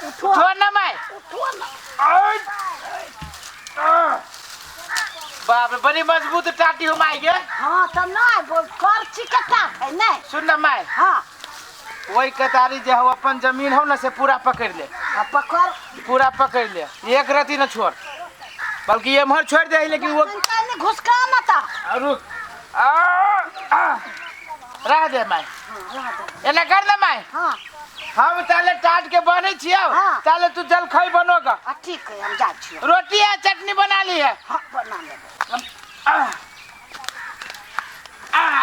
उठो ना मैं बाप रे बड़ी मजबूत टाटी हो माई गे। हाँ तो नहीं बोल कर चिकटा है नहीं सुन ना माई। हाँ वही कतारी जो हो अपन जमीन हो ना से पूरा पकड़ ले। पकड़ पूरा पकड़ ले एक रति न छोड़ बल्कि ये मर छोड़ दे लेकिन वो घुसका ना था रुक रह दे माई एना कर दे माई। हाँ हम ताले टाट के बने छियो हाँ। ताले तू जल खाई बनोगा। ठीक है हम जा छियो रोटी है चटनी बना ली है। हाँ बना ले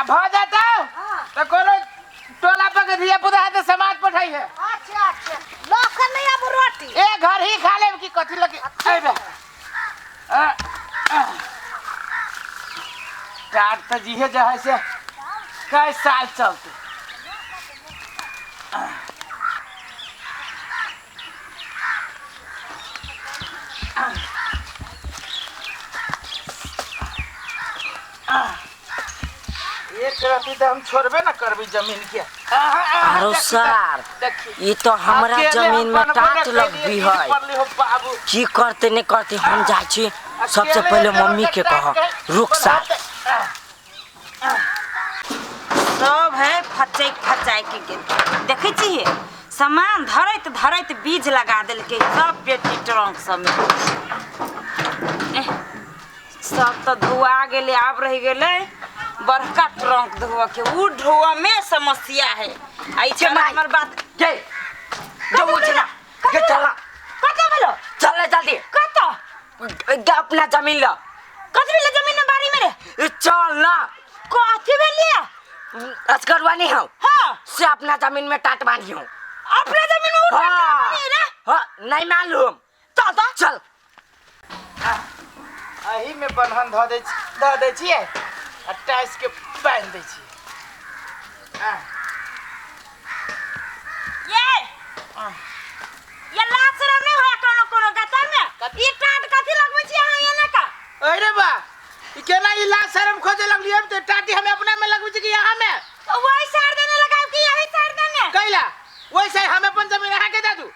भ जाता तो कोनो टोला पर दिया पुदा है तो समाज पठाई है। अच्छा अच्छा लोग नहीं अब रोटी ए घर ही खा ले की कथी लगे अबे टाट तो जीहे जो है से कई साल चलते। एक रति तो हम छोड़बे ना करबी जमीन के। आरो सर ये तो हमरा जमीन में टाट लग भी है की करते नहीं करते हम जाए छी सबसे पहले मम्मी के कह रुक सर सब है फचाई के गेल देखे छी सामान धरत धरत बीज लगा दिल के सब पेटी ट्रंक सब में सब तो धुआ गेले आब रह गेले बड़का ट्रंक धोआ के उ धोआ में समस्या है। आई चला हमर बात के जो उठना के चला कत बोलो चल जल्दी कत अपना जमीन ला कत ले जमीन में बारी मेरे चल ना कथी में लिया अस्करवानी हूँ हां से अपना जमीन में टाट बांधी हूँ अपना जमीन में उठा रे हाँ नहीं मालूम चल तो चल अही में बंधन ध दे छिए आ टाइस के बांध दे छिए। ये लाशरम नहीं होया कोनो गतर में ई टाट कथी लगबै छी अहाँ एने का अरे बा ई केना ई लाश शर्म खोजे लगली हम तो टाटी हमें अपना में लगबै छी कि यहाँ में तो वही सार देने लगाव कि यही सार देने कैला वैसे हम अपन जमीन यहाँ के दे दू।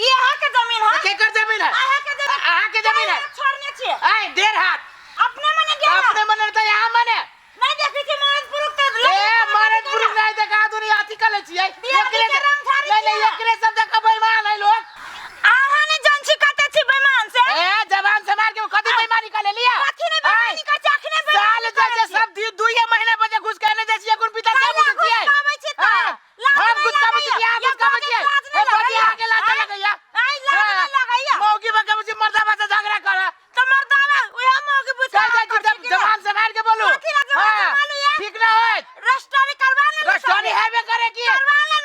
ये है के जमीन है केकर जमीन है अहाँ के जमीन है छोड़ने छी आई डेढ़ हाथ अपने मने गेल अपने मन तो यहाँ मने नहीं देखै छी महाराज पुरुष तो ए महाराज पुरुष नहीं देखा दुनिया अथी कर ले छिए नहीं एकरे सब देखा बेईमान है लोग अहाँ ने जान छी कते छी बेईमान से ए जवान से मार के कथी बेईमानी कर ले लिया कथी ने बेईमानी कर छी अखने साल जैसे सब दुइये महीने बजे घुस के नहीं देसी गुण पिता सब कुछ छिए हम कुछ काम छी यहाँ कुछ काम छी ए बड़ी आगे ला चला गया आई ला लगाइया मौगी बके मुझे मर्दावा से झगड़ा कर तो मर्दावा ओया मौगी पूछा जवान से मार के बोलो ठीक ना होय रस्टोरी करवा ले रस्टोरी हाईवे करे की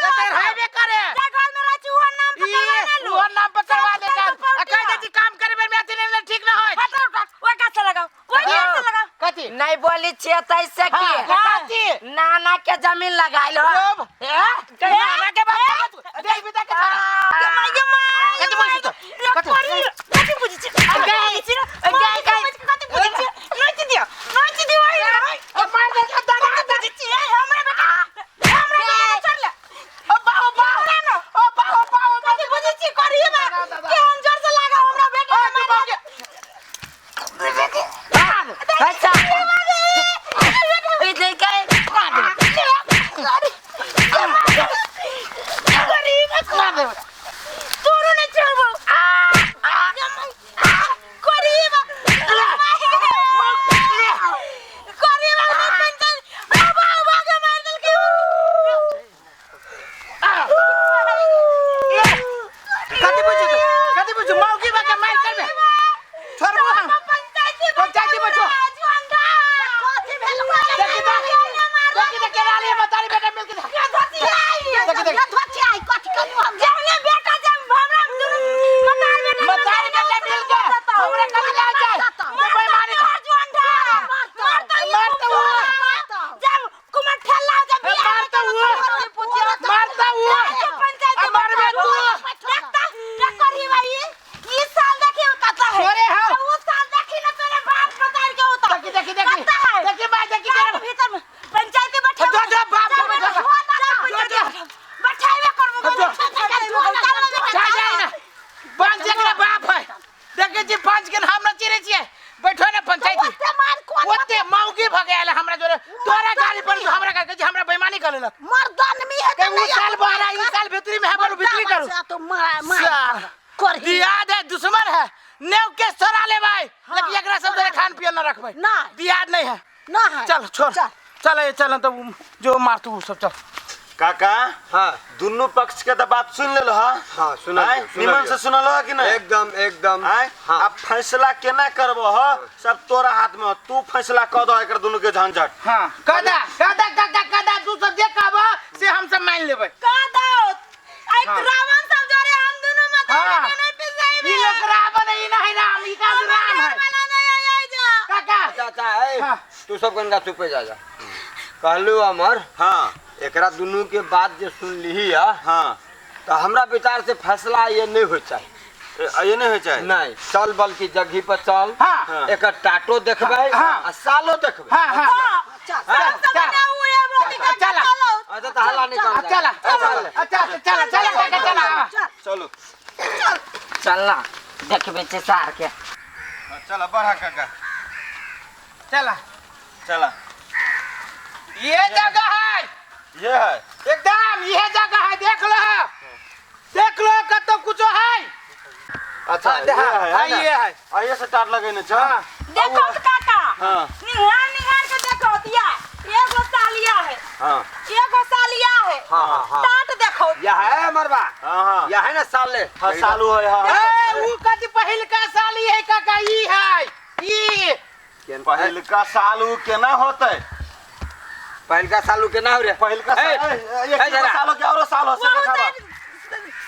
तेरे हाईवे करे घर में रह छी वो नाम पर करवा ले वो नाम पर करवा ले कर कह दे काम करे में अथी नहीं ठीक ना होय फटाफट ओए का से लगाओ ओए से लगाओ कथी नहीं बोली छे तैसे की कथी नाना के जमीन लगाइल हो लोभ नाना के बात देख बिता के कथी बोली तो कथी बुझी छी कथी बुझी छी नोच दियो ओए मार दे दादा बुझी छी हमरा छोड़ ले ओ बा कथी बुझी छी करिए बा के हम जोर से लगाओ हमरा बेटा अच्छा ये देख के मार दे तोरो ने छोड़बो करिए कथी बुझू मौगी बके मार करबे छोड़बो हम पंचायती बचो देखी केना ले बतारी बेटा मिल के बेटा जब हमरा बतारी बेटा मिल के हमरा कभी ला जाए ये बेईमानी मारता हुआ जब कुमार ठल्ला जब मारता हुआ मार बे तू देखता क्या करी भाई इस साल देखी होता है अरे हां उस साल देखी ना तेरे बाप बता के होता देखी भीतर में पंचायत बैठा जो बाप बैठा छी पांच के हम न चिरे छी बैठो ना पंचायती ओते मार कोन ओते मौगी भ गेल हमरा जोरे तोरा गाड़ी पर हमरा का कहै हमरा बेईमानी कर लेलक मर्दान में है के उ साल बारा ई साल भीतरी में हमर भीतरी करू तो मार कर दियाद है दुश्मन है नेव के सरा ले भाई लेकिन एकरा सब जरे खान पियन न रखबै ना दियाद नहीं है ना है चल छोड़ चल तो जो मार तू सब चल काका हाँ दोनों पक्ष के तो बात सुन ले हाँ सुना निमन से सुनल हो कि नहीं एकदम आय हाँ। अब फैसला केना करबो हो सब तोरा हाथ में हो। तू फैसला कर दो एकर दोनों के झंझट हां कदा तू सब देखब से हम सब मान लेबै कदा आई रावण सब जोरे हम दोनों माता हाँ। नहीं पिसाई ई लोग रावण ई नहीं राम ई का राम है वाला नहीं आई जा काका चाचा ए हाँ। तू सब गंगा चुपे जा कहलू अमर हाँ एकरा दोनों के बात जे सुन ली है हाँ तो हमरा विचार से फैसला ये नहीं हो चाहिए ये नहीं हो चाहे नहीं चल बल्कि जगही पर चल हाँ। एक टाटो देखबै हाँ। आ सालो देखबै हां हां सब ना हुए बोली का चला। चलो अच्छा तो हल्ला नहीं कर चला काका चला चलो चलना देखबे छे सार के चला बढ़ा काका चला चला ये जगह है ये है एकदम ये जगह है देख लो कतो कुछ है अच्छा ये है आइए से टाट लगे ने चल देखो काका हाँ। निहार के देखो दिया एगो सालिया है हाँ एगो सालिया है हाँ। टाट देखो यह है मरबा हाँ यह है ना साले हाँ सालू है हाँ ए ऊ कति पहिल का साली है काका ई है ई पहिल का सालू केना होते पहल का सालू के ना हो रे पहिल का ए, ये ए, जरा। सालो के और साल हो से दिखावा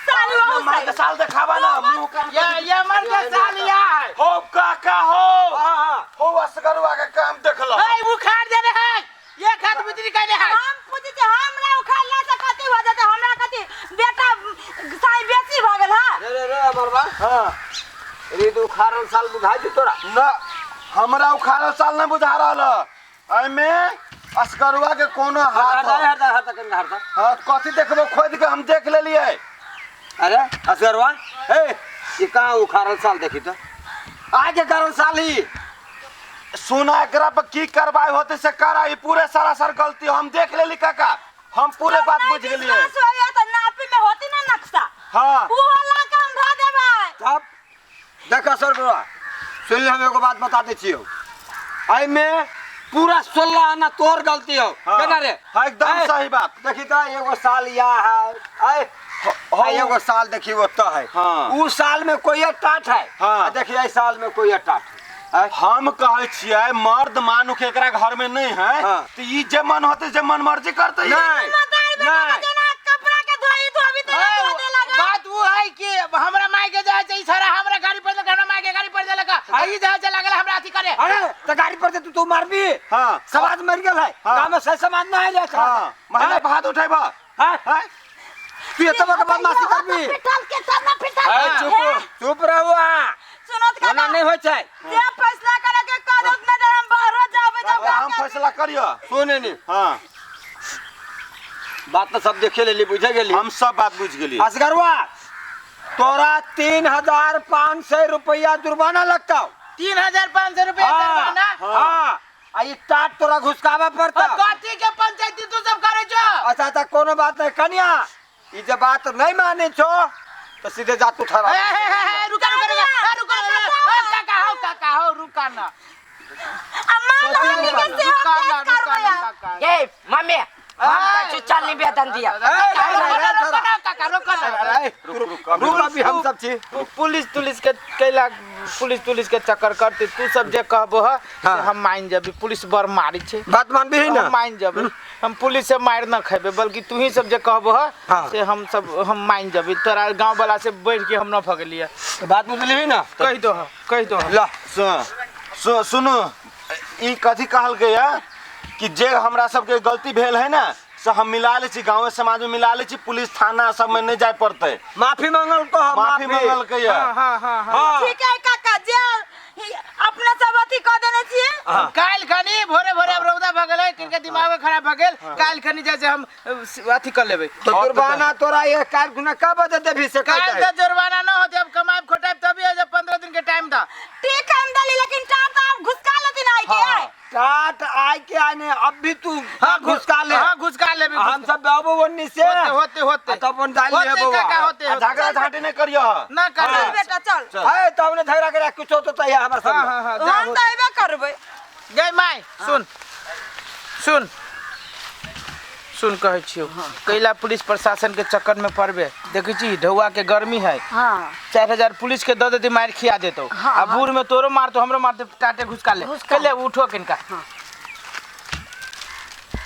सालिया मार के साल दिखावा ना मुंह का ये मर के सालिया है हो काका हो हाँ हो असगरुआ के काम देख लो ए उखाड़ देने है ये खाद बिजली कहने है हम पूछे जे हमरा उखाड़ला से कथि हो जाते हमरा कथि बेटा साई बेसी भ गेल है रे मरबा हाँ रे तो खारन साल बुझाई दे तोरा ना हमरा उखाड़ल साल न बुझा रहल एमे असगरुआ के कोनो हाथ हो। हाँ कथी देखबो खोद के हम देख लेलिए अरे असगरवा ए ये कहाँ उखाड़ल साल देखी तो आगे कारण साल ही सुना एकरा पर की कार्रवाई होते से करा ई पूरे सारा सर गलती हम देख लेली काका हम पूरे बात बुझ गेलिए सोया त नापी में होती ना नक्शा हाँ वो वाला काम भ देबै तब देखा सरगुआ सुन ले हम एगो बात बता दे छियो आई में पूरा 16 आना तोर गलती हो हाँ। केना रे हाँ, एकदम ए, सही बात देखी तो एगो साल या है आई एगो साल देखी वो तो है हाँ। उ साल में कोई टाट है हाँ। देखिए इस साल में कोई टाट है हम कहे छिए मर्द मानु के एकरा घर में नहीं है हाँ। तो ई जे मन होते जे मन मर्जी करते नहीं नहीं जना कपड़ा के धोई धोबी त दे लगा बात वो है कि हमरा माई के जाए छै सारा हमरा गाड़ी पर हमरा माई के गाड़ी पर दे लगा आई जाए छै लागल हमरा अथी करे अरे तो गाड़ी पर से तू मारबी हाँ समाज मर गेल है हाँ। गांव में सही समाज ना है ले हाँ महिला पर हाथ उठेबा हां हैं तू ये तब के बदमाशी करबी पिटल के तब ना पिटल ए चुप रहो सुनत का ना नहीं होय छै जे फैसला करे के करत में हम बाहर जाबे अब हम फैसला करियो सुने नहीं हाँ बात तो सब देखे लेली बुझे गेली हम सब बात बुझ गेली असगरवा तोरा 3500 रुपया जुर्माना लगता 3500 रुपया जुर्माना हाँ आई टाट तोरा घुसकावा पड़ता कथी के पंचायती तू सब करे छो अच्छा तो कोनो बात नहीं कन्या ई जे बात नहीं माने छो तो सीधे जा तू ठहरा रुका काका हो रुका ना अम्मा मम्मी के से हम केस करबे ए मम्मी हम कहै चल निवेदन दिया काका रुका ना रुक अभी हम सब छी पुलिस के कैला पुलिस के चक्कर करते तू सब जे कहबो है हाँ। हम मान जबी पुलिस बर मारी छे बात मानबी ही ना हम मान जबी हम पुलिस से मार न खेबे बल्कि तू ही सब जे कहबो है हाँ। से हम मान जबी तोरा गांव वाला से बढ़ के हम न भगलिए बात बुझली ही ना कह दो ला सुनो ई कथी कहल गया कि जे हमरा सबके गलती भेल है ना से हम मिला ले छी गांव समाज में मिला ले छी पुलिस थाना सब में नहीं जाय पड़ते माफी मांगल को माफी मांगल के या हाँ ठीक है काका जे अपने सब अथी क देने छिए काल खनी भोरे रौदा भगल है किनके दिमाग खराब भगल काल खनी जैसे हम अथी कर लेबे तो जुर्माना तोरा ये कार गुना कब बजे देबी से काल तो जुर्माना न होते अब कमाए खोटाए तभी जब 15 दिन के टाइम हम दा ठीक है हम दली लेकिन टाट आप घुसका लेती ना आई के टाट आय के आने अब भी तू घुसका ले हां घुसका ले भी हम सब बाबू वन्नी से होते तब अपन डाल ले बाबू का होते झगड़ा झांटी नहीं करियो ना कर चल बेटा चल ए तब ने झगड़ा करे कुछ तो तैयार हमरा सब हां हां हम तो एबे करबै गई माय सुन सुन कहै छियो कैला पुलिस प्रशासन के चक्कर में पड़बे देखै छी ढौआ के गर्मी है हाँ 4000 पुलिस के दे देती मार खिया देतो आ बूढ़ में तोरो मारतो हमरो मारते टाटे घुसका ले उठो किनका